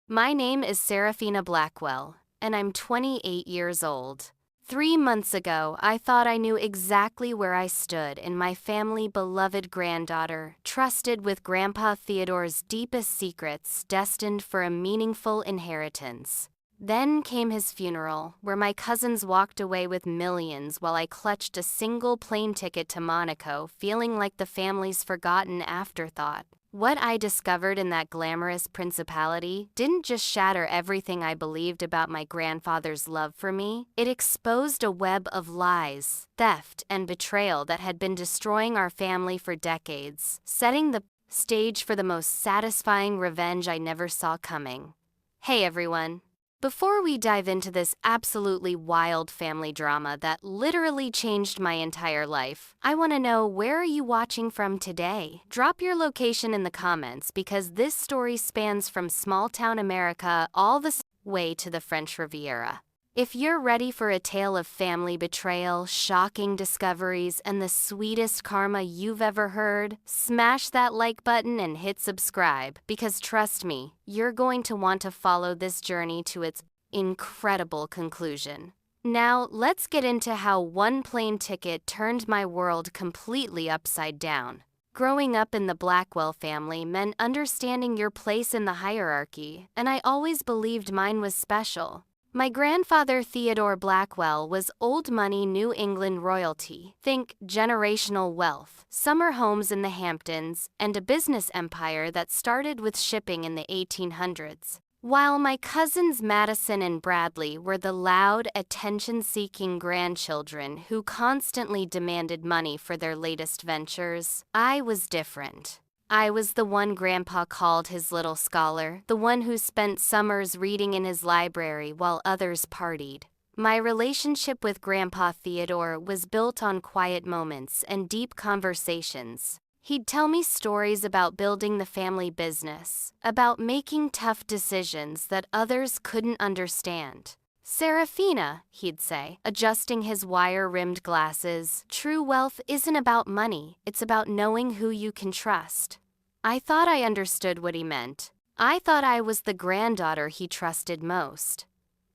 My name is Serafina Blackwell, and I'm 28 years old. 3 months ago, I thought I knew exactly where I stood in my family beloved granddaughter, trusted with Grandpa Theodore's deepest secrets, destined for a meaningful inheritance. Then came his funeral, where my cousins walked away with millions while I clutched a single plane ticket to Monaco, feeling like the family's forgotten afterthought. What I discovered in that glamorous principality didn't just shatter everything I believed about my grandfather's love for me, it exposed a web of lies, theft, and betrayal that had been destroying our family for decades, setting the stage for the most satisfying revenge I never saw coming. Hey everyone! Before we dive into this absolutely wild family drama that literally changed my entire life, I want to know, where are you watching from today? Drop your location in the comments, because this story spans from small-town America all the way to the French Riviera. If you're ready for a tale of family betrayal, shocking discoveries, and the sweetest karma you've ever heard, smash that like button and hit subscribe, because trust me, you're going to want to follow this journey to its incredible conclusion. Now, let's get into how one plane ticket turned my world completely upside down. Growing up in the Blackwell family meant understanding your place in the hierarchy, and I always believed mine was special. My grandfather Theodore Blackwell was old money New England royalty. Think generational wealth, summer homes in the Hamptons, and a business empire that started with shipping in the 1800s. While my cousins Madison and Bradley were the loud, attention-seeking grandchildren who constantly demanded money for their latest ventures, I was different. I was the one Grandpa called his little scholar, the one who spent summers reading in his library while others partied. My relationship with Grandpa Theodore was built on quiet moments and deep conversations. He'd tell me stories about building the family business, about making tough decisions that others couldn't understand. "Serafina," he'd say, adjusting his wire-rimmed glasses, "true wealth isn't about money, it's about knowing who you can trust." I thought I understood what he meant. I thought I was the granddaughter he trusted most.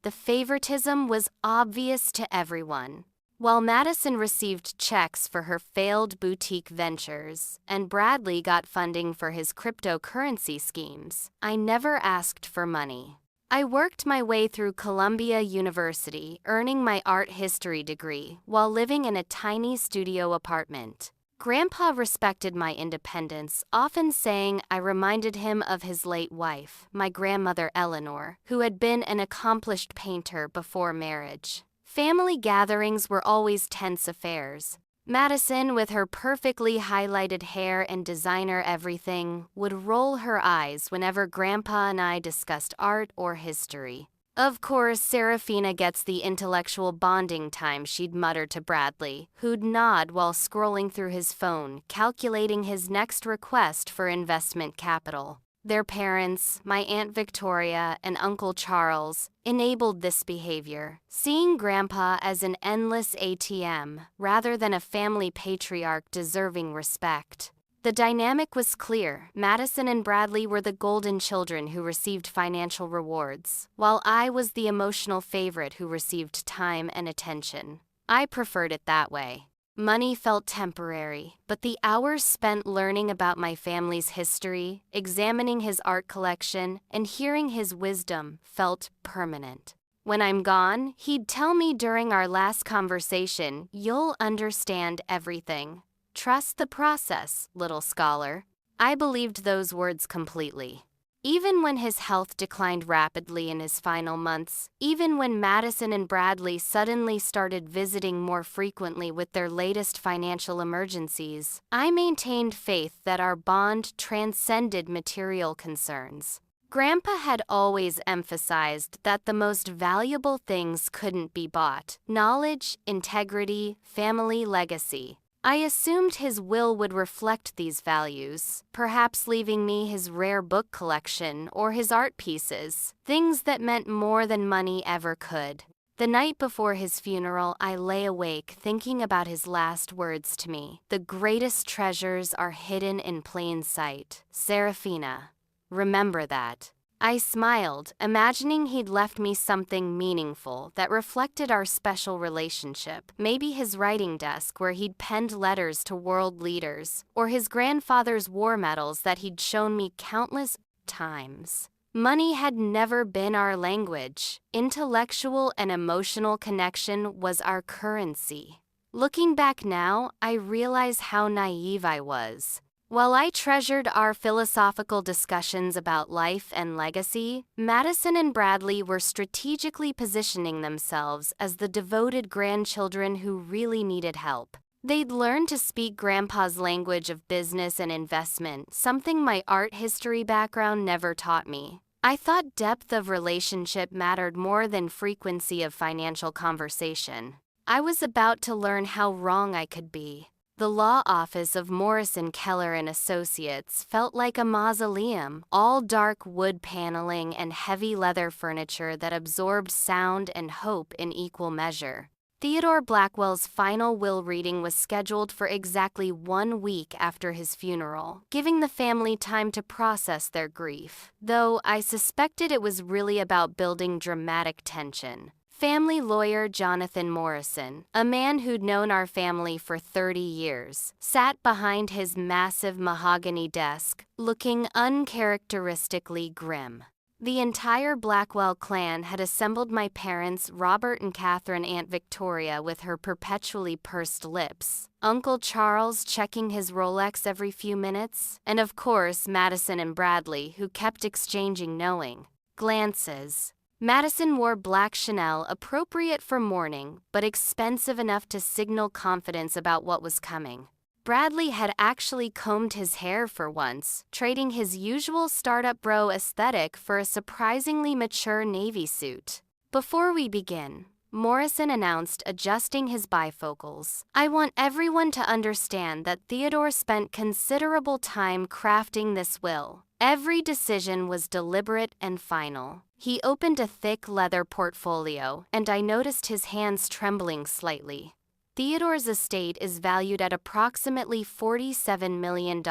The favoritism was obvious to everyone. While Madison received checks for her failed boutique ventures, and Bradley got funding for his cryptocurrency schemes, I never asked for money. I worked my way through Columbia University, earning my art history degree while living in a tiny studio apartment. Grandpa respected my independence, often saying I reminded him of his late wife, my grandmother Eleanor, who had been an accomplished painter before marriage. Family gatherings were always tense affairs. Madison, with her perfectly highlighted hair and designer everything, would roll her eyes whenever Grandpa and I discussed art or history. Of course, Serafina gets the intellectual bonding time, she'd mutter to Bradley, who'd nod while scrolling through his phone, calculating his next request for investment capital. Their parents, my Aunt Victoria and Uncle Charles, enabled this behavior, seeing Grandpa as an endless ATM rather than a family patriarch deserving respect. The dynamic was clear. Madison and Bradley were the golden children who received financial rewards, while I was the emotional favorite who received time and attention. I preferred it that way. Money felt temporary, but the hours spent learning about my family's history, examining his art collection, and hearing his wisdom felt permanent. When I'm gone, he'd tell me during our last conversation, "You'll understand everything. Trust the process, little scholar." I believed those words completely. Even when his health declined rapidly in his final months, even when Madison and Bradley suddenly started visiting more frequently with their latest financial emergencies, I maintained faith that our bond transcended material concerns. Grandpa had always emphasized that the most valuable things couldn't be bought: knowledge, integrity, family legacy. I assumed his will would reflect these values, perhaps leaving me his rare book collection or his art pieces, things that meant more than money ever could. The night before his funeral, I lay awake thinking about his last words to me. "The greatest treasures are hidden in plain sight. Serafina, remember that." I smiled, imagining he'd left me something meaningful that reflected our special relationship. Maybe his writing desk where he'd penned letters to world leaders, or his grandfather's war medals that he'd shown me countless times. Money had never been our language. Intellectual and emotional connection was our currency. Looking back now, I realize how naive I was. While I treasured our philosophical discussions about life and legacy, Madison and Bradley were strategically positioning themselves as the devoted grandchildren who really needed help. They'd learned to speak Grandpa's language of business and investment, something my art history background never taught me. I thought depth of relationship mattered more than frequency of financial conversation. I was about to learn how wrong I could be. The law office of Morrison, Keller and Associates felt like a mausoleum, all dark wood paneling and heavy leather furniture that absorbed sound and hope in equal measure. Theodore Blackwell's final will reading was scheduled for exactly 1 week after his funeral, giving the family time to process their grief, though I suspected it was really about building dramatic tension. Family lawyer Jonathan Morrison, a man who'd known our family for 30 years, sat behind his massive mahogany desk, looking uncharacteristically grim. The entire Blackwell clan had assembled my parents, Robert and Catherine, Aunt Victoria with her perpetually pursed lips, Uncle Charles checking his Rolex every few minutes, and of course Madison and Bradley, who kept exchanging knowing glances. Madison wore black Chanel, appropriate for mourning, but expensive enough to signal confidence about what was coming. Bradley had actually combed his hair for once, trading his usual startup bro aesthetic for a surprisingly mature navy suit. Before we begin, Morrison announced, adjusting his bifocals, "I want everyone to understand that Theodore spent considerable time crafting this will. Every decision was deliberate and final." He opened a thick leather portfolio, and I noticed his hands trembling slightly. Theodore's estate is valued at approximately $47 million,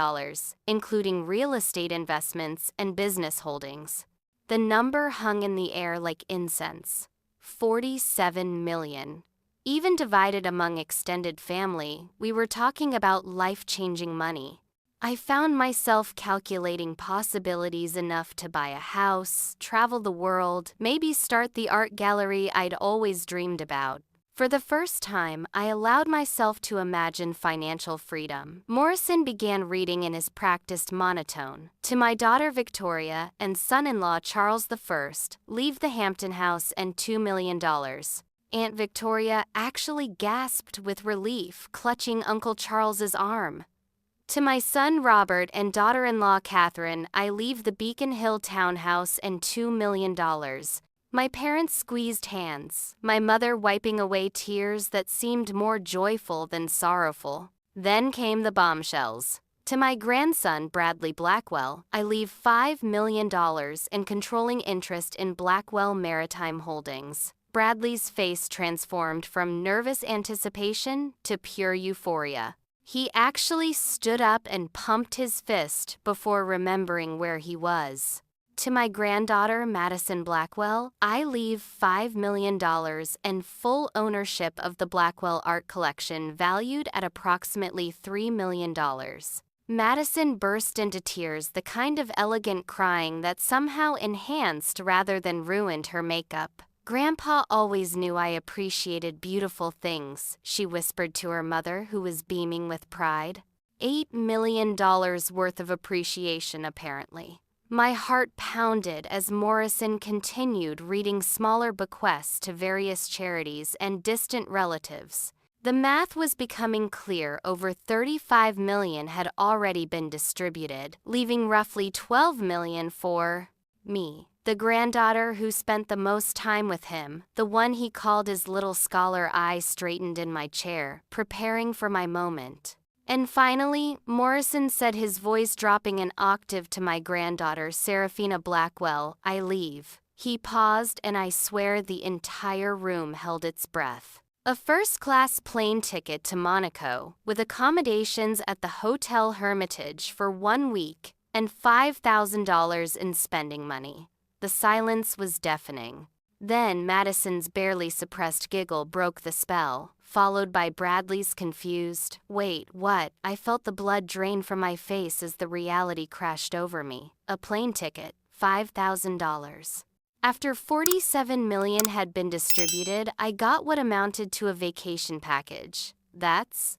including real estate investments and business holdings. The number hung in the air like incense. 47 million. Even divided among extended family, we were talking about life-changing money. I found myself calculating possibilities enough to buy a house, travel the world, maybe start the art gallery I'd always dreamed about. For the first time, I allowed myself to imagine financial freedom. Morrison began reading in his practiced monotone. "To my daughter Victoria and son-in-law Charles I, leave the Hampton House and $2 million. Aunt Victoria actually gasped with relief, clutching Uncle Charles's arm. "To my son Robert and daughter-in-law Catherine, I leave the Beacon Hill townhouse and $2 million. My parents squeezed hands, my mother wiping away tears that seemed more joyful than sorrowful. Then came the bombshells. "To my grandson Bradley Blackwell, I leave $5 million in controlling interest in Blackwell Maritime Holdings." Bradley's face transformed from nervous anticipation to pure euphoria. He actually stood up and pumped his fist before remembering where he was. "To my granddaughter, Madison Blackwell, I leave $5 million and full ownership of the Blackwell art collection valued at approximately $3 million. Madison burst into tears, the kind of elegant crying that somehow enhanced rather than ruined her makeup. "Grandpa always knew I appreciated beautiful things," she whispered to her mother, who was beaming with pride. $8 million worth of appreciation, apparently. My heart pounded as Morrison continued reading smaller bequests to various charities and distant relatives. The math was becoming clear. Over $35 million had already been distributed, leaving roughly $12 million for me, the granddaughter who spent the most time with him, the one he called his little scholar. I straightened in my chair, preparing for my moment. "And finally," Morrison said, his voice dropping an octave, "to my granddaughter, Seraphina Blackwell, I leave." He paused, and I swear the entire room held its breath. "A first-class plane ticket to Monaco, with accommodations at the Hotel Hermitage for 1 week, and $5,000 in spending money." The silence was deafening. Then Madison's barely suppressed giggle broke the spell, followed by Bradley's confused, "Wait, what?" I felt the blood drain from my face as the reality crashed over me. A plane ticket, $5,000. After $47 million had been distributed, I got what amounted to a vacation package. That's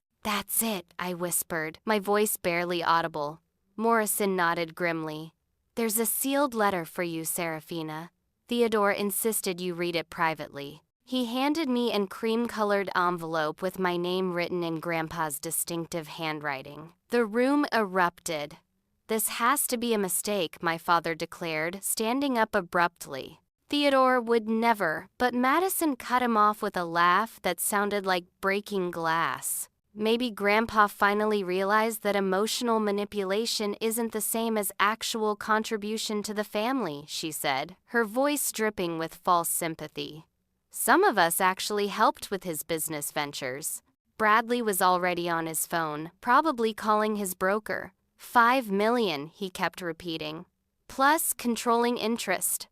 it, I whispered, my voice barely audible. Morrison nodded grimly. "There's a sealed letter for you, Serafina. Theodore insisted you read it privately." He handed me a cream-colored envelope with my name written in Grandpa's distinctive handwriting. The room erupted. "This has to be a mistake," my father declared, standing up abruptly. Theodore would never, but Madison cut him off with a laugh that sounded like breaking glass. "Maybe Grandpa finally realized that emotional manipulation isn't the same as actual contribution to the family," she said, her voice dripping with false sympathy. "Some of us actually helped with his business ventures." Bradley was already on his phone, probably calling his broker. $5 million, he kept repeating. Plus controlling interest.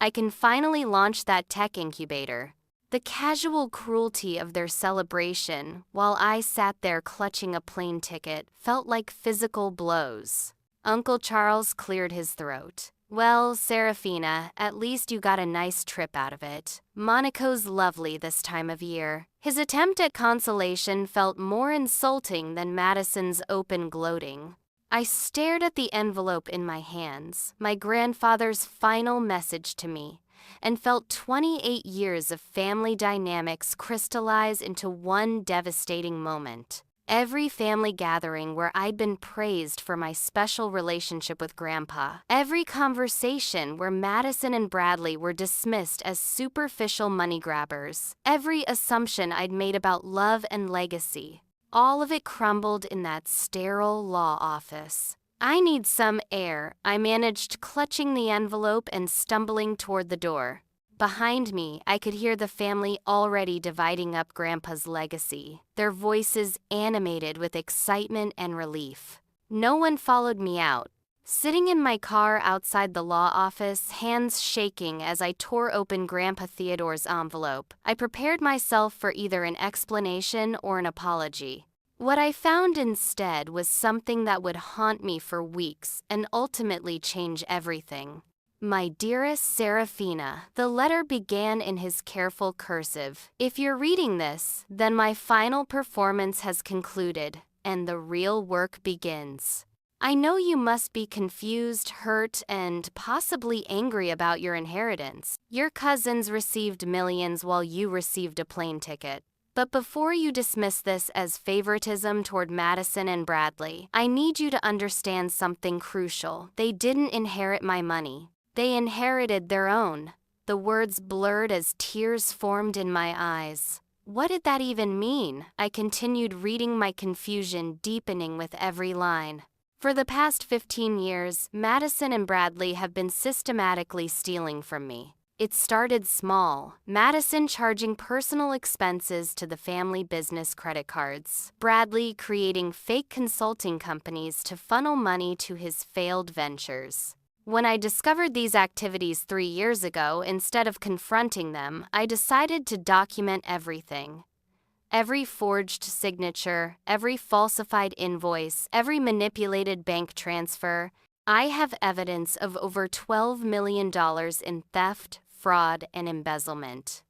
I can finally launch that tech incubator. The casual cruelty of their celebration, while I sat there clutching a plane ticket, felt like physical blows. Uncle Charles cleared his throat. "Well, Serafina, at least you got a nice trip out of it. Monaco's lovely this time of year." His attempt at consolation felt more insulting than Madison's open gloating. I stared at the envelope in my hands, my grandfather's final message to me, and felt 28 years of family dynamics crystallize into one devastating moment. Every family gathering where I'd been praised for my special relationship with Grandpa, every conversation where Madison and Bradley were dismissed as superficial money grabbers, every assumption I'd made about love and legacy, all of it crumbled in that sterile law office. "I need some air," I managed, clutching the envelope and stumbling toward the door. Behind me, I could hear the family already dividing up Grandpa's legacy, their voices animated with excitement and relief. No one followed me out. Sitting in my car outside the law office, hands shaking as I tore open Grandpa Theodore's envelope, I prepared myself for either an explanation or an apology. What I found instead was something that would haunt me for weeks and ultimately change everything. "My dearest Serafina," the letter began in his careful cursive. "If you're reading this, then my final performance has concluded, and the real work begins. I know you must be confused, hurt, and possibly angry about your inheritance. Your cousins received millions while you received a plane ticket. But before you dismiss this as favoritism toward Madison and Bradley, I need you to understand something crucial. They didn't inherit my money. They inherited their own." The words blurred as tears formed in my eyes. What did that even mean? I continued reading, my confusion deepening with every line. "For the past 15 years, Madison and Bradley have been systematically stealing from me. It started small, Madison charging personal expenses to the family business credit cards, Bradley creating fake consulting companies to funnel money to his failed ventures. When I discovered these activities 3 years ago, instead of confronting them, I decided to document everything. Every forged signature, every falsified invoice, every manipulated bank transfer. I have evidence of over $12 million in theft, fraud, and embezzlement."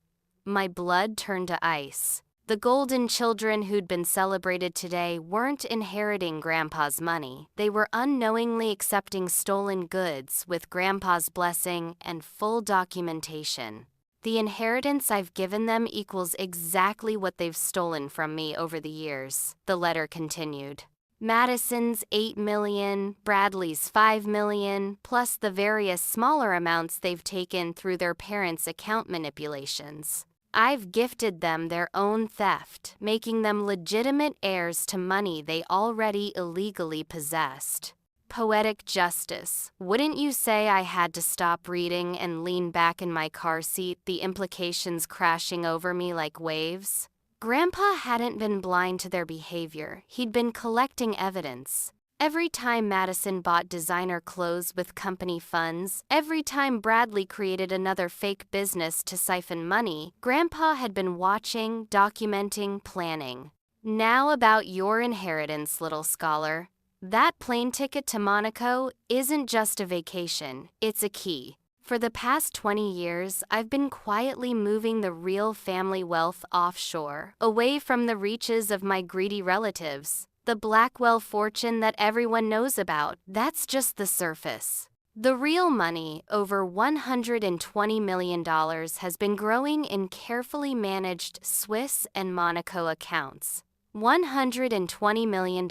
My blood turned to ice. The golden children who'd been celebrated today weren't inheriting Grandpa's money. They were unknowingly accepting stolen goods with Grandpa's blessing and full documentation. "The inheritance I've given them equals exactly what they've stolen from me over the years," the letter continued. "Madison's $8 million, Bradley's $5 million, plus the various smaller amounts they've taken through their parents' account manipulations. I've gifted them their own theft, making them legitimate heirs to money they already illegally possessed." Poetic justice. Wouldn't you say? I had to stop reading and lean back in my car seat, the implications crashing over me like waves. Grandpa hadn't been blind to their behavior. He'd been collecting evidence. Every time Madison bought designer clothes with company funds, every time Bradley created another fake business to siphon money, Grandpa had been watching, documenting, planning. Now about your inheritance, little scholar. That plane ticket to Monaco isn't just a vacation, it's a key. For the past 20 years, I've been quietly moving the real family wealth offshore, away from the reaches of my greedy relatives. The Blackwell fortune that everyone knows about, that's just the surface. The real money, over $120 million, has been growing in carefully managed Swiss and Monaco accounts. $120 million.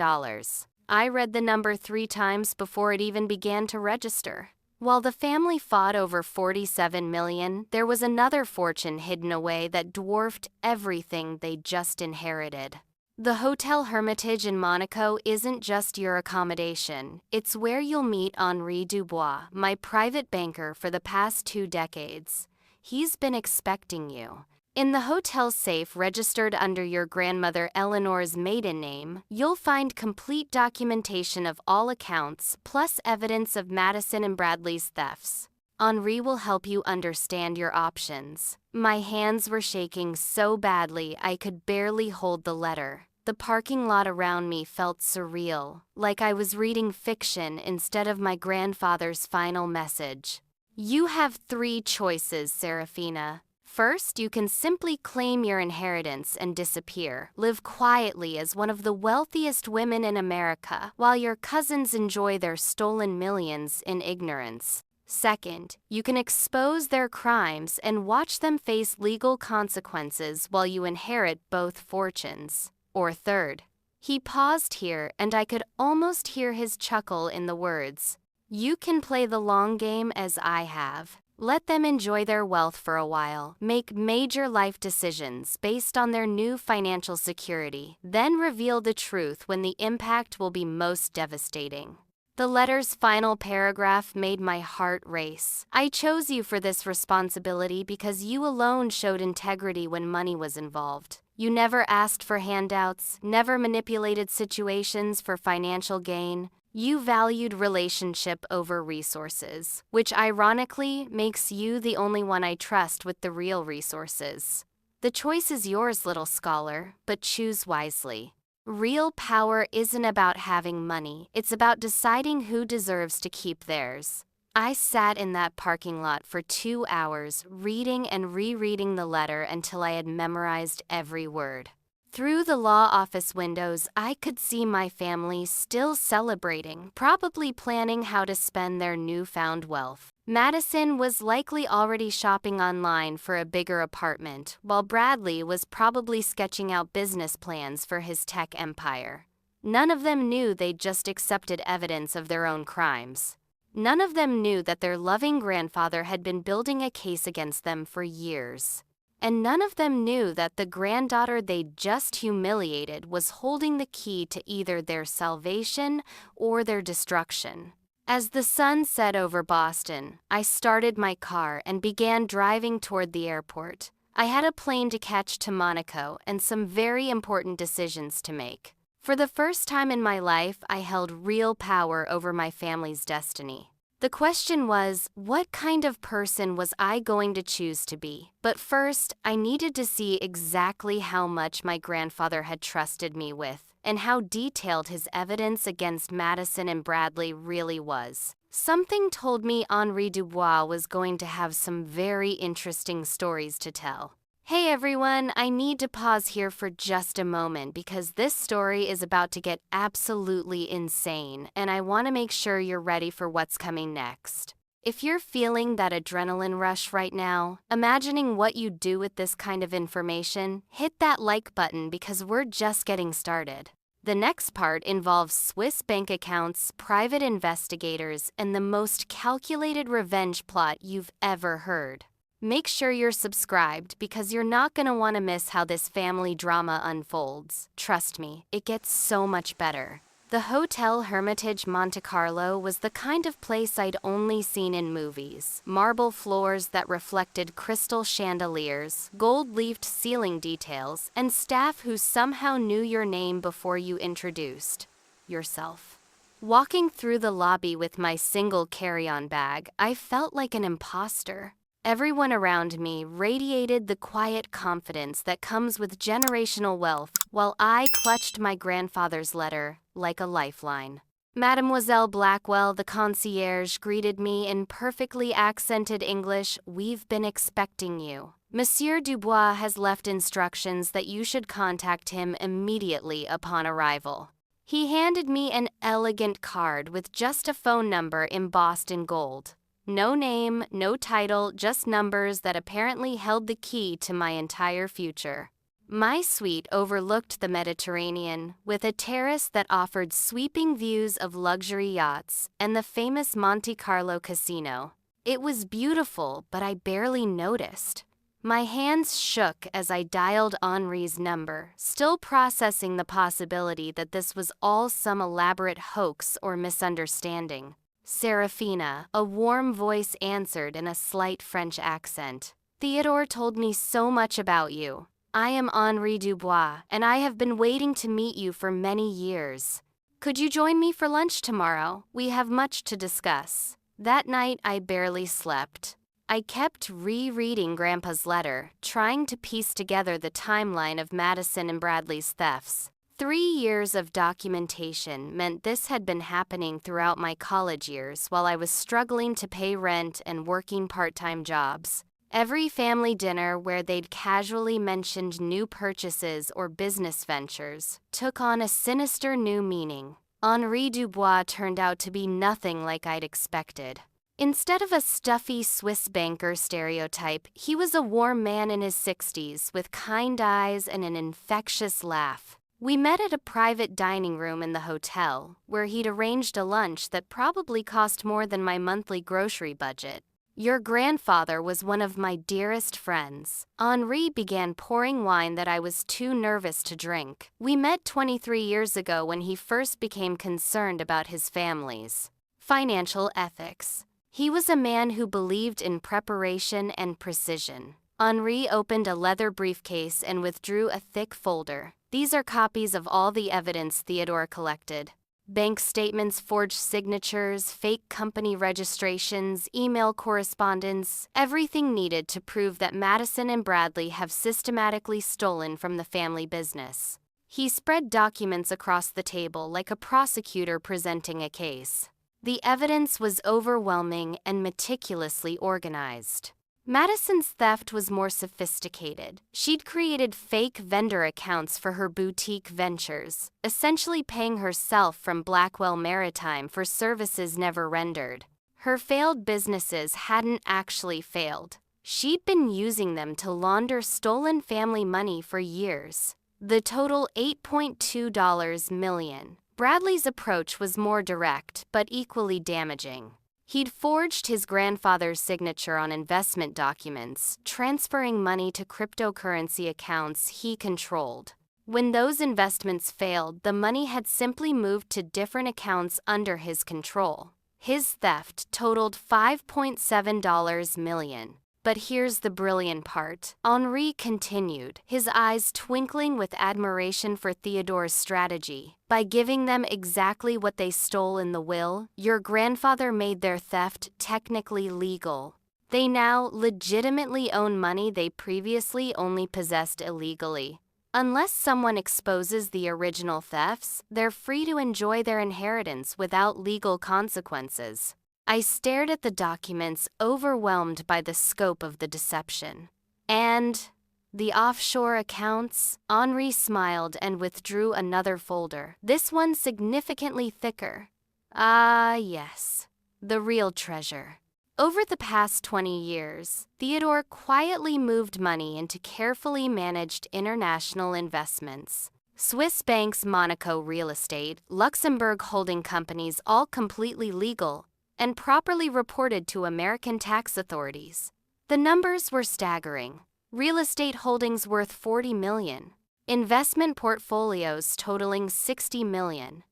I read the number 3 times before it even began to register. While the family fought over $47 million, there was another fortune hidden away that dwarfed everything they just inherited. The Hotel Hermitage in Monaco isn't just your accommodation, it's where you'll meet Henri Dubois, my private banker for the past 2 decades. He's been expecting you. In the hotel safe registered under your grandmother Eleanor's maiden name, you'll find complete documentation of all accounts, plus evidence of Madison and Bradley's thefts. Henri will help you understand your options. My hands were shaking so badly I could barely hold the letter. The parking lot around me felt surreal, like I was reading fiction instead of my grandfather's final message. You have 3 choices, Serafina. First, you can simply claim your inheritance and disappear, live quietly as one of the wealthiest women in America, while your cousins enjoy their stolen millions in ignorance. Second, you can expose their crimes and watch them face legal consequences while you inherit both fortunes. Or third, he paused here and I could almost hear his chuckle in the words. You can play the long game as I have. Let them enjoy their wealth for a while, make major life decisions based on their new financial security, then reveal the truth when the impact will be most devastating. The letter's final paragraph made my heart race. I chose you for this responsibility because you alone showed integrity when money was involved. You never asked for handouts, never manipulated situations for financial gain. You valued relationship over resources, which ironically makes you the only one I trust with the real resources. The choice is yours, little scholar, but choose wisely. Real power isn't about having money, it's about deciding who deserves to keep theirs. I sat in that parking lot for 2 hours, reading and rereading the letter until I had memorized every word. Through the law office windows, I could see my family still celebrating, probably planning how to spend their newfound wealth. Madison was likely already shopping online for a bigger apartment, while Bradley was probably sketching out business plans for his tech empire. None of them knew they'd just accepted evidence of their own crimes. None of them knew that their loving grandfather had been building a case against them for years. And none of them knew that the granddaughter they'd just humiliated was holding the key to either their salvation or their destruction. As the sun set over Boston, I started my car and began driving toward the airport. I had a plane to catch to Monaco and some very important decisions to make. For the first time in my life, I held real power over my family's destiny. The question was, what kind of person was I going to choose to be? But first, I needed to see exactly how much my grandfather had trusted me with, and how detailed his evidence against Madison and Bradley really was. Something told me Henri Dubois was going to have some very interesting stories to tell. Hey everyone, I need to pause here for just a moment because this story is about to get absolutely insane, and I want to make sure you're ready for what's coming next. If you're feeling that adrenaline rush right now, imagining what you'd do with this kind of information, hit that like button because we're just getting started. The next part involves Swiss bank accounts, private investigators, and the most calculated revenge plot you've ever heard. Make sure you're subscribed because you're not going to want to miss how this family drama unfolds. Trust me, it gets so much better. The Hotel Hermitage Monte Carlo was the kind of place I'd only seen in movies. Marble floors that reflected crystal chandeliers, gold-leafed ceiling details, and staff who somehow knew your name before you introduced yourself. Walking through the lobby with my single carry-on bag, I felt like an imposter. Everyone around me radiated the quiet confidence that comes with generational wealth, while I clutched my grandfather's letter like a lifeline. Mademoiselle Blackwell, the concierge, greeted me in perfectly accented English. "We've been expecting you. Monsieur Dubois has left instructions that you should contact him immediately upon arrival." He handed me an elegant card with just a phone number embossed in gold. No name, no title, just numbers that apparently held the key to my entire future. My suite overlooked the Mediterranean, with a terrace that offered sweeping views of luxury yachts and the famous Monte Carlo casino. It was beautiful, but I barely noticed. My hands shook as I dialed Henri's number, still processing the possibility that this was all some elaborate hoax or misunderstanding. "Serafina," a warm voice answered in a slight French accent. "Theodore told me so much about you. I am Henri Dubois, and I have been waiting to meet you for many years. Could you join me for lunch tomorrow? We have much to discuss." That night, I barely slept. I kept rereading Grandpa's letter, trying to piece together the timeline of Madison and Bradley's thefts. 3 years of documentation meant this had been happening throughout my college years while I was struggling to pay rent and working part-time jobs. Every family dinner where they'd casually mentioned new purchases or business ventures took on a sinister new meaning. Henri Dubois turned out to be nothing like I'd expected. Instead of a stuffy Swiss banker stereotype, he was a warm man in his 60s with kind eyes and an infectious laugh. We met at a private dining room in the hotel, where he'd arranged a lunch that probably cost more than my monthly grocery budget. "Your grandfather was one of my dearest friends." Henri began pouring wine that I was too nervous to drink. "We met 23 years ago when he first became concerned about his family's financial ethics. He was a man who believed in preparation and precision." Henri opened a leather briefcase and withdrew a thick folder. "These are copies of all the evidence Theodore collected. Bank statements, forged signatures, fake company registrations, email correspondence, everything needed to prove that Madison and Bradley have systematically stolen from the family business." He spread documents across the table like a prosecutor presenting a case. The evidence was overwhelming and meticulously organized. Madison's theft was more sophisticated. She'd created fake vendor accounts for her boutique ventures, essentially paying herself from Blackwell Maritime for services never rendered. Her failed businesses hadn't actually failed. She'd been using them to launder stolen family money for years. The total $8.2 million. Bradley's approach was more direct, but equally damaging. He'd forged his grandfather's signature on investment documents, transferring money to cryptocurrency accounts he controlled. When those investments failed, the money had simply moved to different accounts under his control. His theft totaled $5.7 million. But here's the brilliant part. Henri continued, his eyes twinkling with admiration for Theodore's strategy. "By giving them exactly what they stole in the will, your grandfather made their theft technically legal. They now legitimately own money they previously only possessed illegally. Unless someone exposes the original thefts, they're free to enjoy their inheritance without legal consequences." I stared at the documents, overwhelmed by the scope of the deception. "And the offshore accounts?" Henri smiled and withdrew another folder, this one significantly thicker. "Ah, yes, the real treasure." Over the past 20 years, Theodore quietly moved money into carefully managed international investments. Swiss banks, Monaco real estate, Luxembourg holding companies, all completely legal and properly reported to American tax authorities. The numbers were staggering. Real estate holdings worth $40 million. Investment portfolios totaling $60 million.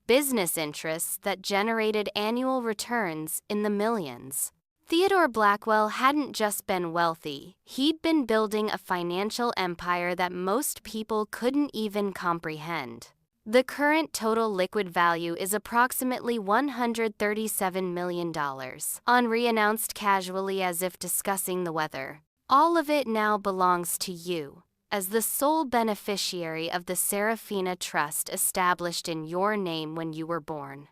Business interests that generated annual returns in the millions. Theodore Blackwell hadn't just been wealthy, he'd been building a financial empire that most people couldn't even comprehend. The current total liquid value is approximately $137 million, Henri announced casually as if discussing the weather. All of it now belongs to you, as the sole beneficiary of the Serafina Trust established in your name when you were born.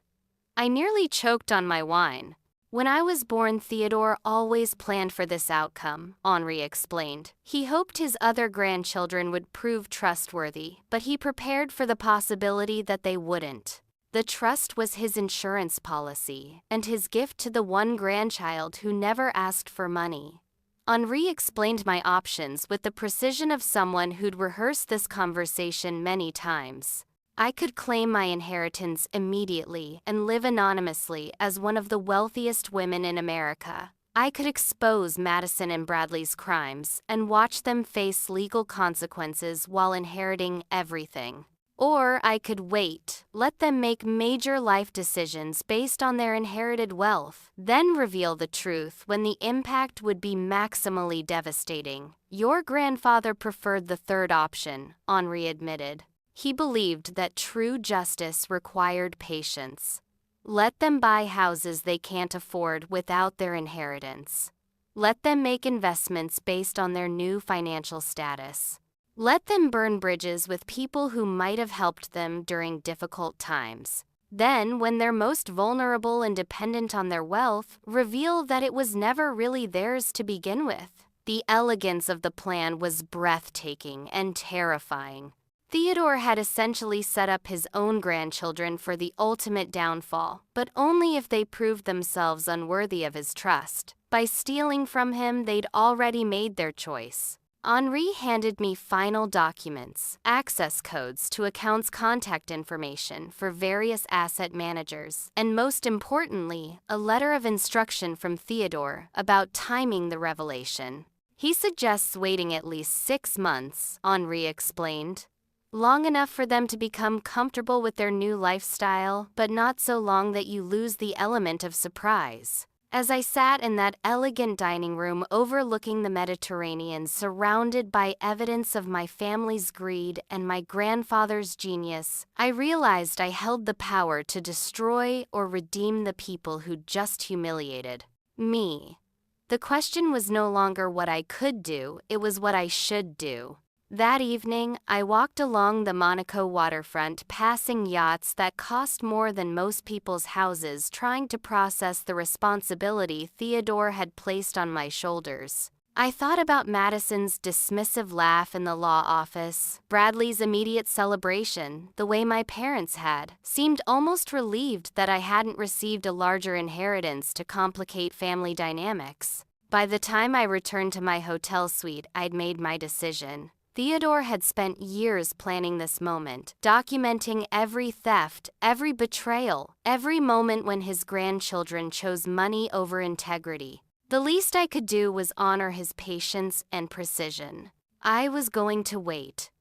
I nearly choked on my wine. When I was born, Theodore always planned for this outcome, Henri explained. He hoped his other grandchildren would prove trustworthy, but he prepared for the possibility that they wouldn't. The trust was his insurance policy, and his gift to the one grandchild who never asked for money. Henri explained my options with the precision of someone who'd rehearsed this conversation many times. I could claim my inheritance immediately and live anonymously as one of the wealthiest women in America. I could expose Madison and Bradley's crimes and watch them face legal consequences while inheriting everything. Or I could wait, let them make major life decisions based on their inherited wealth, then reveal the truth when the impact would be maximally devastating. Your grandfather preferred the third option, Henri admitted. He believed that true justice required patience. Let them buy houses they can't afford without their inheritance. Let them make investments based on their new financial status. Let them burn bridges with people who might have helped them during difficult times. Then, when they're most vulnerable and dependent on their wealth, reveal that it was never really theirs to begin with. The elegance of the plan was breathtaking and terrifying. Theodore had essentially set up his own grandchildren for the ultimate downfall, but only if they proved themselves unworthy of his trust. By stealing from him, they'd already made their choice. Henri handed me final documents, access codes to accounts' contact information for various asset managers, and most importantly, a letter of instruction from Theodore about timing the revelation. He suggests waiting at least 6 months, Henri explained. Long enough for them to become comfortable with their new lifestyle, but not so long that you lose the element of surprise. As I sat in that elegant dining room overlooking the Mediterranean, surrounded by evidence of my family's greed and my grandfather's genius, I realized I held the power to destroy or redeem the people who'd just humiliated me. The question was no longer what I could do, it was what I should do. That evening, I walked along the Monaco waterfront, passing yachts that cost more than most people's houses, trying to process the responsibility Theodore had placed on my shoulders. I thought about Madison's dismissive laugh in the law office, Bradley's immediate celebration, the way my parents had, seemed almost relieved that I hadn't received a larger inheritance to complicate family dynamics. By the time I returned to my hotel suite, I'd made my decision. Theodore had spent years planning this moment, documenting every theft, every betrayal, every moment when his grandchildren chose money over integrity. The least I could do was honor his patience and precision. I was going to wait.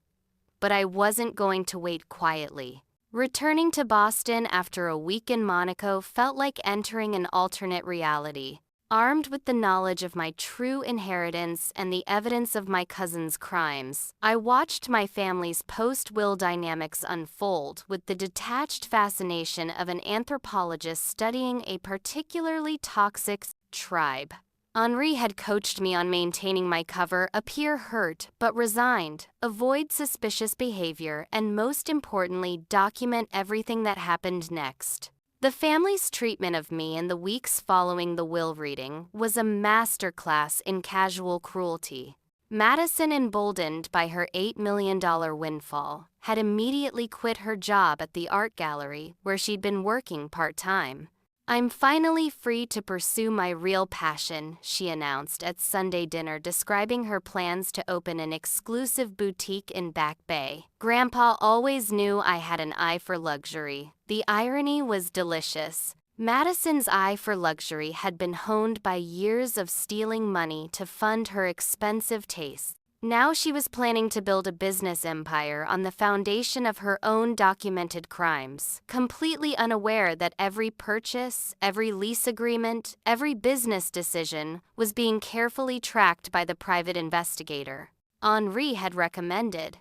But I wasn't going to wait quietly. Returning to Boston after a week in Monaco felt like entering an alternate reality. Armed with the knowledge of my true inheritance and the evidence of my cousin's crimes, I watched my family's post-will dynamics unfold with the detached fascination of an anthropologist studying a particularly toxic tribe. Henri had coached me on maintaining my cover, appear hurt but resigned, avoid suspicious behavior, and most importantly, document everything that happened next. The family's treatment of me in the weeks following the will reading was a masterclass in casual cruelty. Madison, emboldened by her $8 million windfall, had immediately quit her job at the art gallery where she'd been working part-time. "I'm finally free to pursue my real passion," she announced at Sunday dinner, describing her plans to open an exclusive boutique in Back Bay. "Grandpa always knew I had an eye for luxury." The irony was delicious. Madison's eye for luxury had been honed by years of stealing money to fund her expensive tastes. Now she was planning to build a business empire on the foundation of her own documented crimes, completely unaware that every purchase, every lease agreement, every business decision was being carefully tracked by the private investigator Henri had recommended.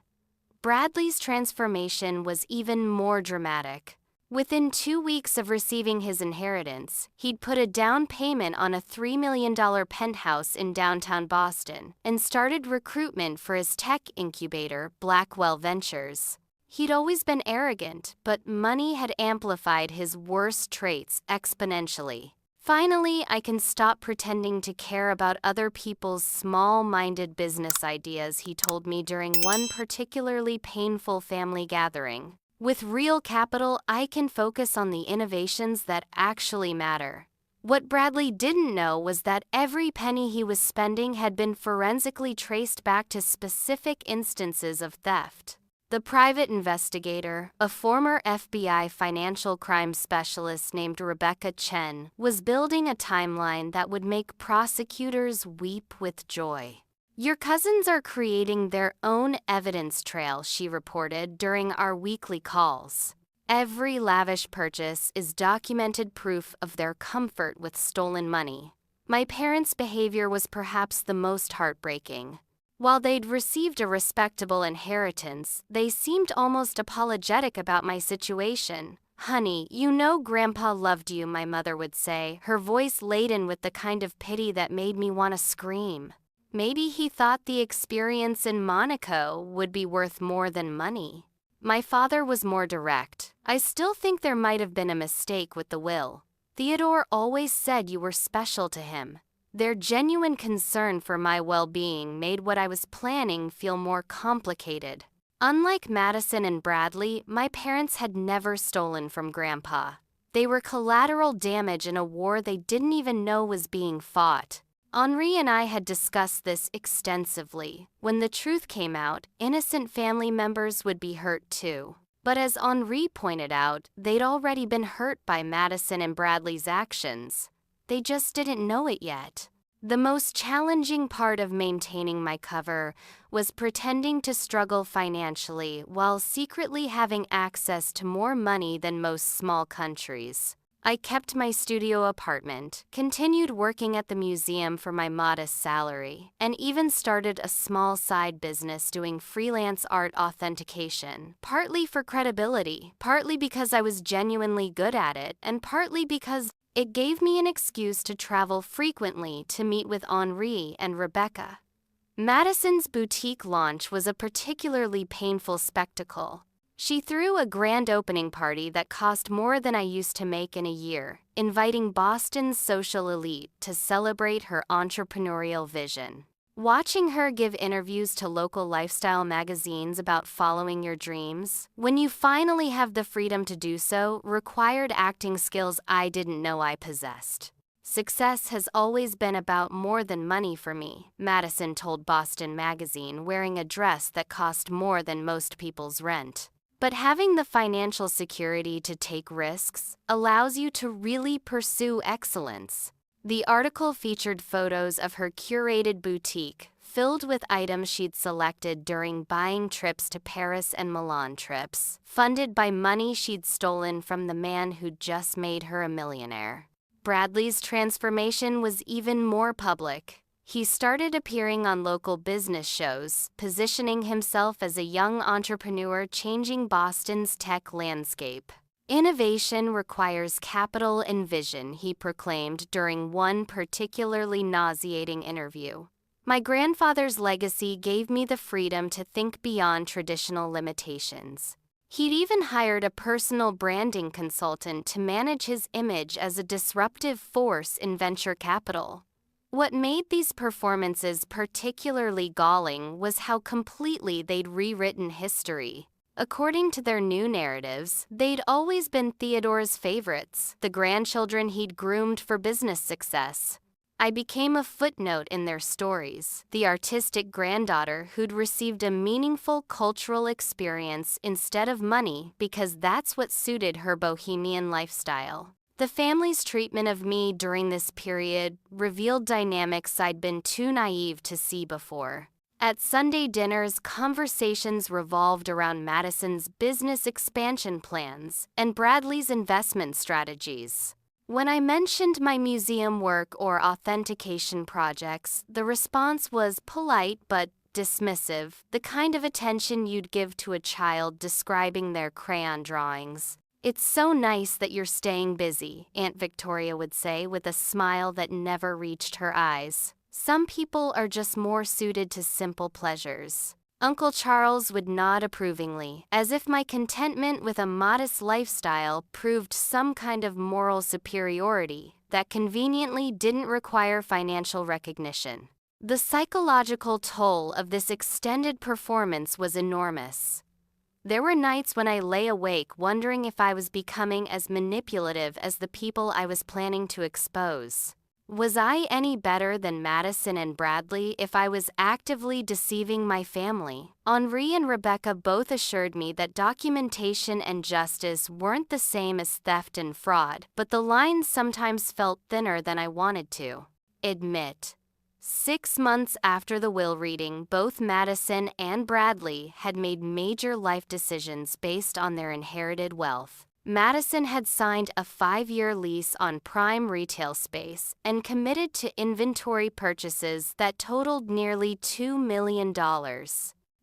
Bradley's transformation was even more dramatic. Within 2 weeks of receiving his inheritance, he'd put a down payment on a $3 million penthouse in downtown Boston and started recruitment for his tech incubator, Blackwell Ventures. He'd always been arrogant, but money had amplified his worst traits exponentially. Finally, I can stop pretending to care about other people's small-minded business ideas, he told me during one particularly painful family gathering. With real capital, I can focus on the innovations that actually matter. What Bradley didn't know was that every penny he was spending had been forensically traced back to specific instances of theft. The private investigator, a former FBI financial crime specialist named Rebecca Chen, was building a timeline that would make prosecutors weep with joy. "Your cousins are creating their own evidence trail," she reported during our weekly calls. "Every lavish purchase is documented proof of their comfort with stolen money." My parents' behavior was perhaps the most heartbreaking. While they'd received a respectable inheritance, they seemed almost apologetic about my situation. "Honey, you know Grandpa loved you," my mother would say, her voice laden with the kind of pity that made me want to scream. Maybe he thought the experience in Monaco would be worth more than money. My father was more direct. "I still think there might have been a mistake with the will. Theodore always said you were special to him." Their genuine concern for my well-being made what I was planning feel more complicated. Unlike Madison and Bradley, my parents had never stolen from Grandpa. They were collateral damage in a war they didn't even know was being fought. Henri and I had discussed this extensively. When the truth came out, innocent family members would be hurt too. But as Henri pointed out, they'd already been hurt by Madison and Bradley's actions. They just didn't know it yet. The most challenging part of maintaining my cover was pretending to struggle financially while secretly having access to more money than most small countries. I kept my studio apartment, continued working at the museum for my modest salary, and even started a small side business doing freelance art authentication, partly for credibility, partly because I was genuinely good at it, and partly because it gave me an excuse to travel frequently to meet with Henri and Rebecca. Madison's boutique launch was a particularly painful spectacle. She threw a grand opening party that cost more than I used to make in a year, inviting Boston's social elite to celebrate her entrepreneurial vision. Watching her give interviews to local lifestyle magazines about following your dreams, when you finally have the freedom to do so, required acting skills I didn't know I possessed. "Success has always been about more than money for me," Madison told Boston Magazine, wearing a dress that cost more than most people's rent. "But having the financial security to take risks allows you to really pursue excellence." The article featured photos of her curated boutique, filled with items she'd selected during buying trips to Paris and Milan trips, funded by money she'd stolen from the man who'd just made her a millionaire. Bradley's transformation was even more public. He started appearing on local business shows, positioning himself as a young entrepreneur changing Boston's tech landscape. "Innovation requires capital and vision," he proclaimed during one particularly nauseating interview. "My grandfather's legacy gave me the freedom to think beyond traditional limitations." He'd even hired a personal branding consultant to manage his image as a disruptive force in venture capital. What made these performances particularly galling was how completely they'd rewritten history. According to their new narratives, they'd always been Theodore's favorites, the grandchildren he'd groomed for business success. I became a footnote in their stories, the artistic granddaughter who'd received a meaningful cultural experience instead of money because that's what suited her bohemian lifestyle. The family's treatment of me during this period revealed dynamics I'd been too naive to see before. At Sunday dinners, conversations revolved around Madison's business expansion plans and Bradley's investment strategies. When I mentioned my museum work or authentication projects, the response was polite but dismissive, the kind of attention you'd give to a child describing their crayon drawings. "It's so nice that you're staying busy," Aunt Victoria would say with a smile that never reached her eyes. "Some people are just more suited to simple pleasures." Uncle Charles would nod approvingly, as if my contentment with a modest lifestyle proved some kind of moral superiority that conveniently didn't require financial recognition. The psychological toll of this extended performance was enormous. There were nights when I lay awake wondering if I was becoming as manipulative as the people I was planning to expose. Was I any better than Madison and Bradley if I was actively deceiving my family? Henri and Rebecca both assured me that documentation and justice weren't the same as theft and fraud, but the lines sometimes felt thinner than I wanted to admit. 6 months after the will reading, both Madison and Bradley had made major life decisions based on their inherited wealth. Madison had signed a 5-year lease on prime retail space and committed to inventory purchases that totaled nearly $2 million.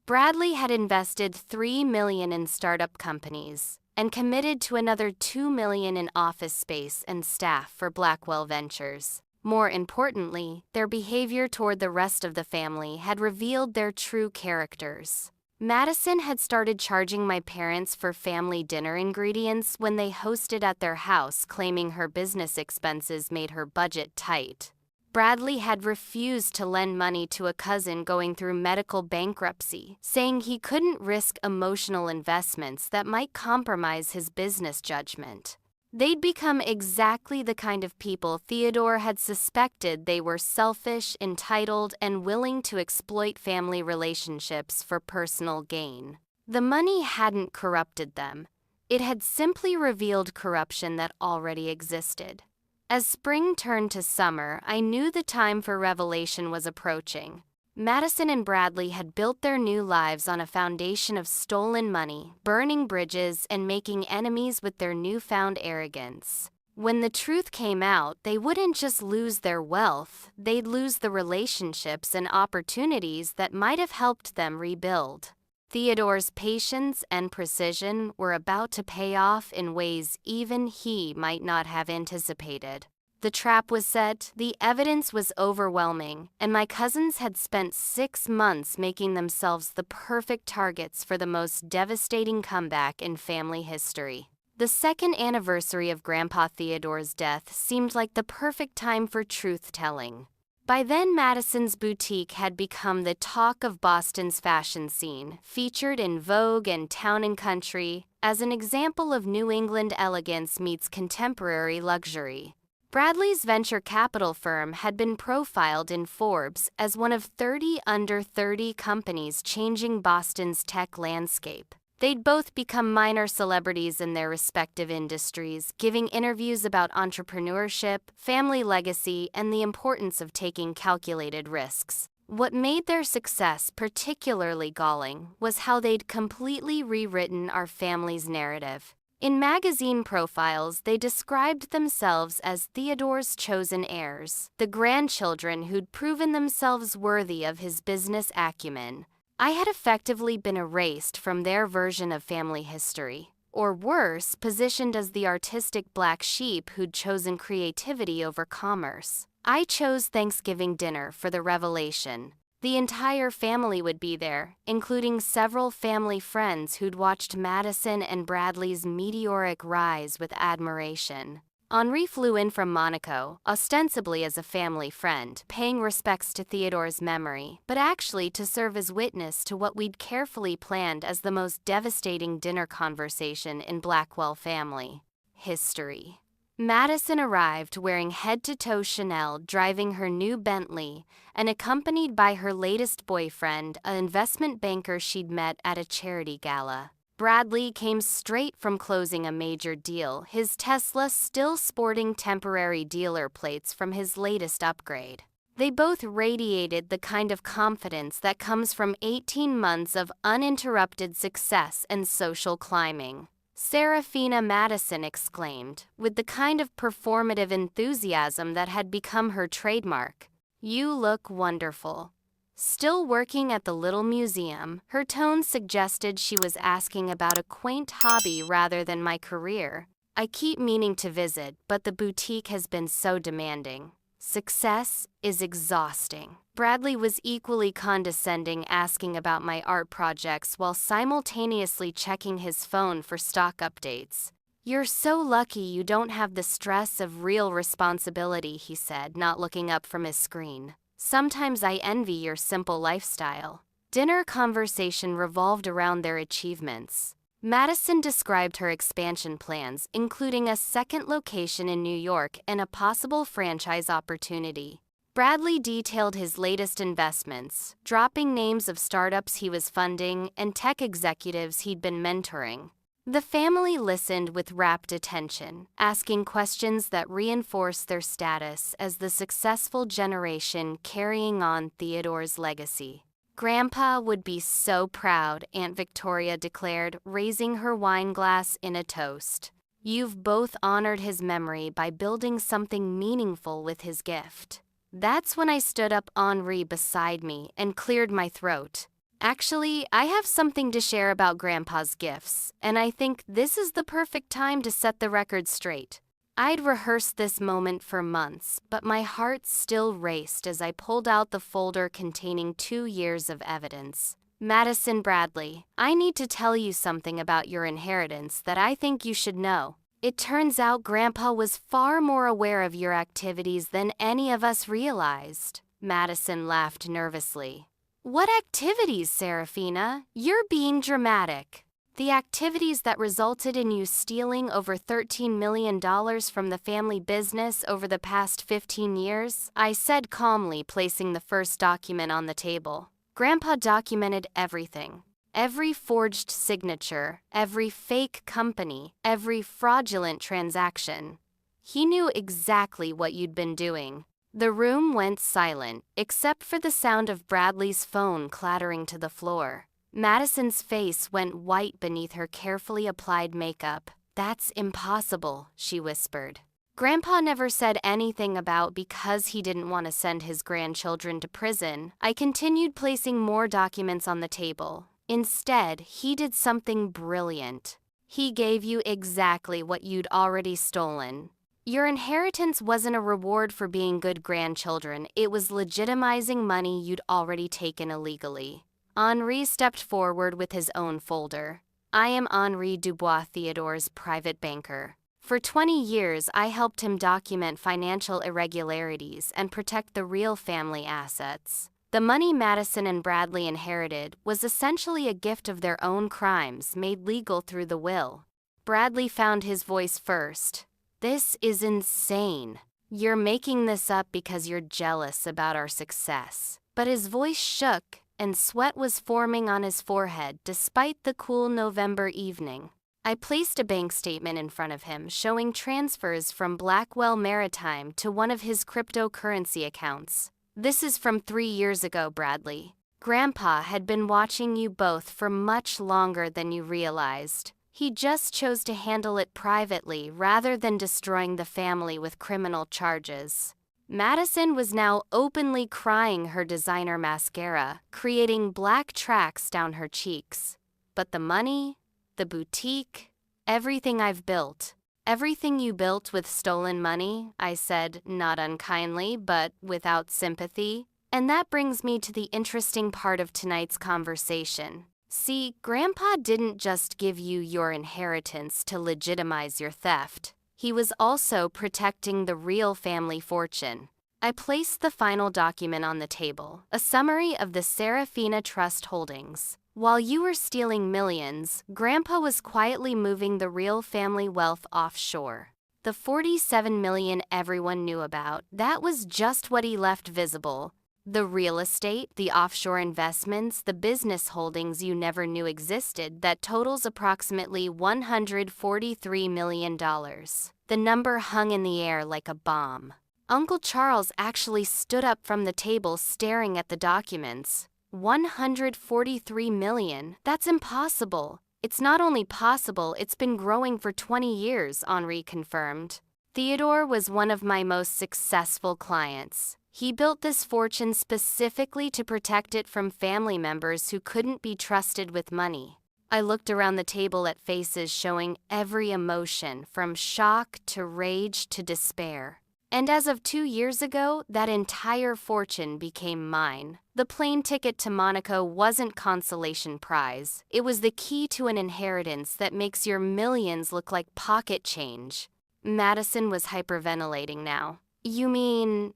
Bradley had invested $3 million in startup companies and committed to another $2 million in office space and staff for Blackwell Ventures. More importantly, their behavior toward the rest of the family had revealed their true characters. Madison had started charging my parents for family dinner ingredients when they hosted at their house, claiming her business expenses made her budget tight. Bradley had refused to lend money to a cousin going through medical bankruptcy, saying he couldn't risk emotional investments that might compromise his business judgment. They'd become exactly the kind of people Theodore had suspected. They were selfish, entitled, and willing to exploit family relationships for personal gain. The money hadn't corrupted them. It had simply revealed corruption that already existed. As spring turned to summer, I knew the time for revelation was approaching. Madison and Bradley had built their new lives on a foundation of stolen money, burning bridges, and making enemies with their newfound arrogance. When the truth came out, they wouldn't just lose their wealth, they'd lose the relationships and opportunities that might have helped them rebuild. Theodore's patience and precision were about to pay off in ways even he might not have anticipated. The trap was set, the evidence was overwhelming, and my cousins had spent 6 months making themselves the perfect targets for the most devastating comeback in family history. The second anniversary of Grandpa Theodore's death seemed like the perfect time for truth-telling. By then, Madison's boutique had become the talk of Boston's fashion scene, featured in Vogue and Town & Country as an example of New England elegance meets contemporary luxury. Bradley's venture capital firm had been profiled in Forbes as one of 30 under 30 companies changing Boston's tech landscape. They'd both become minor celebrities in their respective industries, giving interviews about entrepreneurship, family legacy, and the importance of taking calculated risks. What made their success particularly galling was how they'd completely rewritten our family's narrative. In magazine profiles, they described themselves as Theodore's chosen heirs, the grandchildren who'd proven themselves worthy of his business acumen. I had effectively been erased from their version of family history, or worse, positioned as the artistic black sheep who'd chosen creativity over commerce. I chose Thanksgiving dinner for the revelation. The entire family would be there, including several family friends who'd watched Madison and Bradley's meteoric rise with admiration. Henri flew in from Monaco, ostensibly as a family friend, paying respects to Theodore's memory, but actually to serve as witness to what we'd carefully planned as the most devastating dinner conversation in Blackwell family history. Madison arrived wearing head-to-toe Chanel, driving her new Bentley, and accompanied by her latest boyfriend, an investment banker she'd met at a charity gala. Bradley came straight from closing a major deal, his Tesla still sporting temporary dealer plates from his latest upgrade. They both radiated the kind of confidence that comes from 18 months of uninterrupted success and social climbing. "Serafina," Madison exclaimed, with the kind of performative enthusiasm that had become her trademark. "You look wonderful." Still working at the little museum, her tone suggested she was asking about a quaint hobby rather than my career. I keep meaning to visit, but the boutique has been so demanding. Success is exhausting. Bradley was equally condescending, asking about my art projects while simultaneously checking his phone for stock updates. "You're so lucky you don't have the stress of real responsibility," he said, not looking up from his screen. "Sometimes I envy your simple lifestyle." Dinner conversation revolved around their achievements. Madison described her expansion plans, including a second location in New York and a possible franchise opportunity. Bradley detailed his latest investments, dropping names of startups he was funding and tech executives he'd been mentoring. The family listened with rapt attention, asking questions that reinforced their status as the successful generation carrying on Theodore's legacy. "Grandpa would be so proud," Aunt Victoria declared, raising her wine glass in a toast. "You've both honored his memory by building something meaningful with his gift." That's when I stood up Henri beside me and cleared my throat. "Actually, I have something to share about Grandpa's gifts, and I think this is the perfect time to set the record straight." I'd rehearsed this moment for months, but my heart still raced as I pulled out the folder containing 2 years of evidence. "Madison Bradley, I need to tell you something about your inheritance that I think you should know. It turns out Grandpa was far more aware of your activities than any of us realized." Madison laughed nervously. "What activities, Serafina? You're being dramatic." "The activities that resulted in you stealing over $13 million from the family business over the past 15 years, I said calmly, placing the first document on the table. "Grandpa documented everything. Every forged signature, every fake company, every fraudulent transaction. He knew exactly what you'd been doing." The room went silent, except for the sound of Bradley's phone clattering to the floor. Madison's face went white beneath her carefully applied makeup. "That's impossible," she whispered. "Grandpa never said anything about because he didn't want to send his grandchildren to prison." I continued, placing more documents on the table. "Instead, he did something brilliant. He gave you exactly what you'd already stolen. Your inheritance wasn't a reward for being good grandchildren, it was legitimizing money you'd already taken illegally." Henri stepped forward with his own folder. "I am Henri Dubois, Theodore's private banker. For 20 years, I helped him document financial irregularities and protect the real family assets. The money Madison and Bradley inherited was essentially a gift of their own crimes made legal through the will." Bradley found his voice first. "This is insane. You're making this up because you're jealous about our success." But his voice shook, and sweat was forming on his forehead despite the cool November evening. I placed a bank statement in front of him showing transfers from Blackwell Maritime to one of his cryptocurrency accounts. "This is from 3 years ago, Bradley. Grandpa had been watching you both for much longer than you realized. He just chose to handle it privately rather than destroying the family with criminal charges." Madison was now openly crying her designer mascara, creating black tracks down her cheeks. "But the money, the boutique, everything I've built." "Everything you built with stolen money," I said, not unkindly, but without sympathy. "And that brings me to the interesting part of tonight's conversation. See, Grandpa didn't just give you your inheritance to legitimize your theft. He was also protecting the real family fortune." I placed the final document on the table, a summary of the Serafina Trust holdings. "While you were stealing millions, Grandpa was quietly moving the real family wealth offshore. The $47 million everyone knew about, that was just what he left visible. The real estate, the offshore investments, the business holdings you never knew existed that totals approximately $143 million. The number hung in the air like a bomb. Uncle Charles actually stood up from the table staring at the documents. $143 million? That's impossible. It's not only possible, it's been growing for 20 years, Henri confirmed. Theodore was one of my most successful clients. He built this fortune specifically to protect it from family members who couldn't be trusted with money. I looked around the table at faces showing every emotion, from shock to rage to despair. And as of 2 years ago, that entire fortune became mine. The plane ticket to Monaco wasn't consolation prize. It was the key to an inheritance that makes your millions look like pocket change. Madison was hyperventilating now. You mean,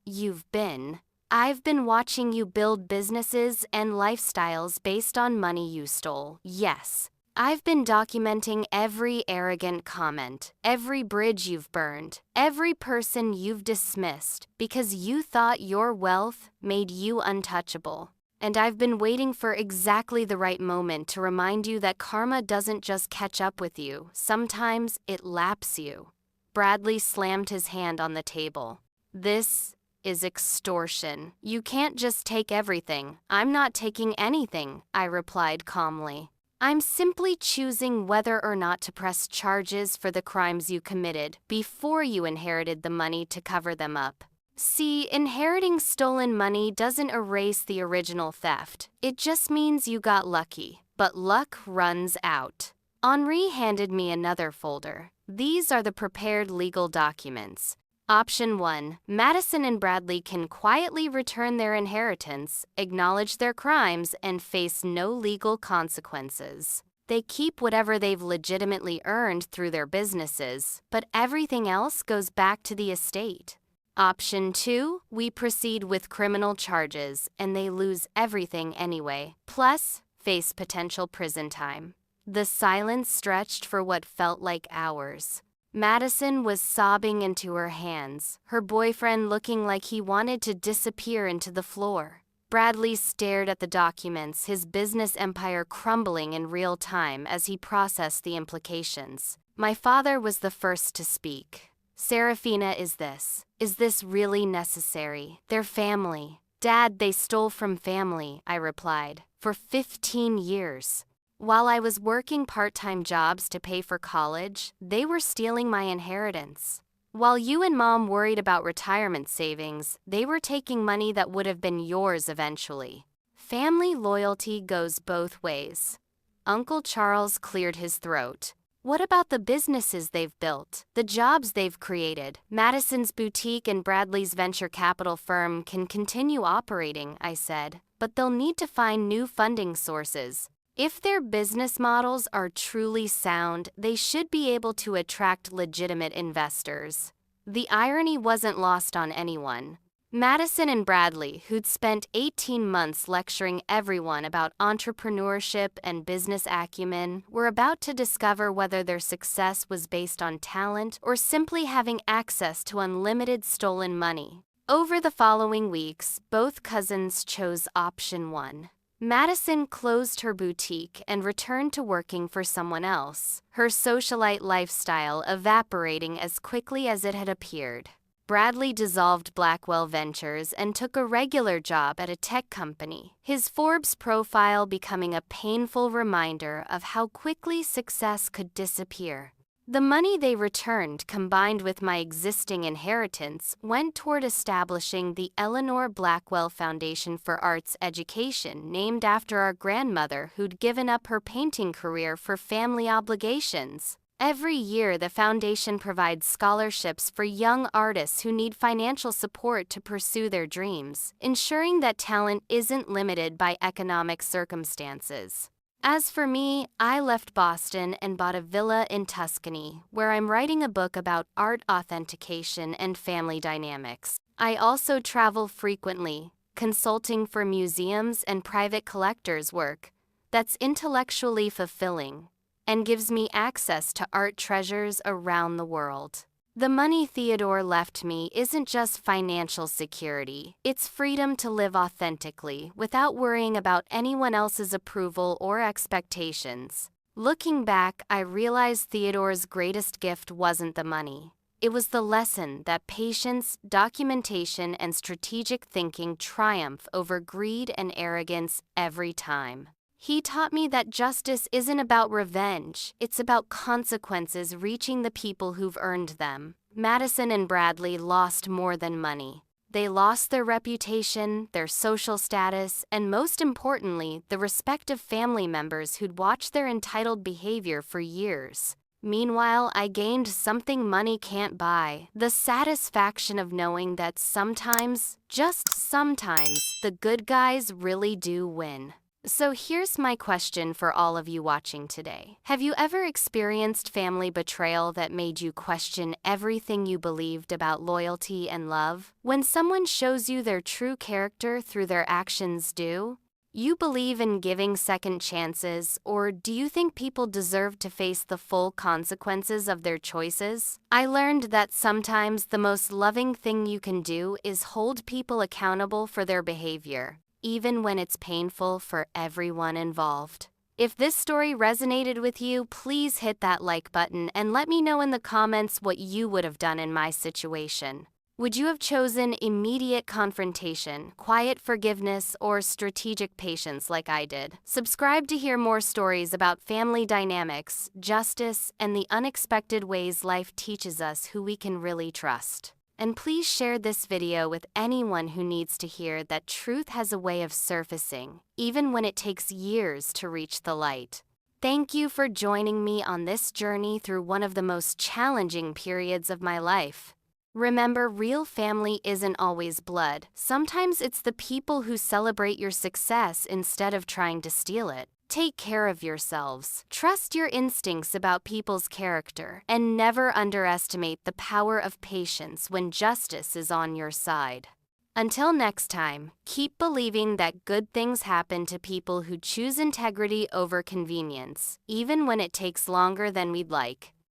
you've been. I've been watching you build businesses and lifestyles based on money you stole, yes. I've been documenting every arrogant comment, every bridge you've burned, every person you've dismissed, because you thought your wealth made you untouchable. And I've been waiting for exactly the right moment to remind you that karma doesn't just catch up with you, sometimes it laps you. Bradley slammed his hand on the table. This is extortion. You can't just take everything. I'm not taking anything, I replied calmly. I'm simply choosing whether or not to press charges for the crimes you committed before you inherited the money to cover them up. See, inheriting stolen money doesn't erase the original theft. It just means you got lucky. But luck runs out. Henri handed me another folder. These are the prepared legal documents. Option 1. Madison and Bradley can quietly return their inheritance, acknowledge their crimes, and face no legal consequences. They keep whatever they've legitimately earned through their businesses, but everything else goes back to the estate. Option 2. We proceed with criminal charges, and they lose everything anyway, plus face potential prison time. The silence stretched for what felt like hours. Madison was sobbing into her hands, her boyfriend looking like he wanted to disappear into the floor. Bradley stared at the documents, his business empire crumbling in real time as he processed the implications. My father was the first to speak. Serafina, is this really necessary? They're family. Dad, they stole from family, I replied, for 15 years. While I was working part-time jobs to pay for college, they were stealing my inheritance. While you and Mom worried about retirement savings, they were taking money that would have been yours eventually. Family loyalty goes both ways. Uncle Charles cleared his throat. What about the businesses they've built, the jobs they've created? Madison's boutique and Bradley's venture capital firm can continue operating, I said, but they'll need to find new funding sources. If their business models are truly sound, they should be able to attract legitimate investors. The irony wasn't lost on anyone. Madison and Bradley, who'd spent 18 months lecturing everyone about entrepreneurship and business acumen, were about to discover whether their success was based on talent or simply having access to unlimited stolen money. Over the following weeks, both cousins chose option 1. Madison closed her boutique and returned to working for someone else, her socialite lifestyle evaporating as quickly as it had appeared. Bradley dissolved Blackwell Ventures and took a regular job at a tech company, his Forbes profile becoming a painful reminder of how quickly success could disappear. The money they returned, combined with my existing inheritance, went toward establishing the Eleanor Blackwell Foundation for Arts Education, named after our grandmother who'd given up her painting career for family obligations. Every year, the foundation provides scholarships for young artists who need financial support to pursue their dreams, ensuring that talent isn't limited by economic circumstances. As for me, I left Boston and bought a villa in Tuscany, where I'm writing a book about art authentication and family dynamics. I also travel frequently, consulting for museums and private collectors' work that's intellectually fulfilling and gives me access to art treasures around the world. The money Theodore left me isn't just financial security, it's freedom to live authentically without worrying about anyone else's approval or expectations. Looking back, I realized Theodore's greatest gift wasn't the money. It was the lesson that patience, documentation, and strategic thinking triumph over greed and arrogance every time. He taught me that justice isn't about revenge, it's about consequences reaching the people who've earned them. Madison and Bradley lost more than money. They lost their reputation, their social status, and most importantly, the respect of family members who'd watched their entitled behavior for years. Meanwhile, I gained something money can't buy, the satisfaction of knowing that sometimes, just sometimes, the good guys really do win. So here's my question for all of you watching today. Have you ever experienced family betrayal that made you question everything you believed about loyalty and love? When someone shows you their true character through their actions, do you believe in giving second chances, or do you think people deserve to face the full consequences of their choices? I learned that sometimes the most loving thing you can do is hold people accountable for their behavior, even when it's painful for everyone involved. If this story resonated with you, please hit that like button and let me know in the comments what you would have done in my situation. Would you have chosen immediate confrontation, quiet forgiveness, or strategic patience like I did? Subscribe to hear more stories about family dynamics, justice, and the unexpected ways life teaches us who we can really trust. And please share this video with anyone who needs to hear that truth has a way of surfacing, even when it takes years to reach the light. Thank you for joining me on this journey through one of the most challenging periods of my life. Remember, real family isn't always blood. Sometimes it's the people who celebrate your success instead of trying to steal it. Take care of yourselves. Trust your instincts about people's character, and never underestimate the power of patience when justice is on your side. Until next time, keep believing that good things happen to people who choose integrity over convenience, even when it takes longer than we'd like.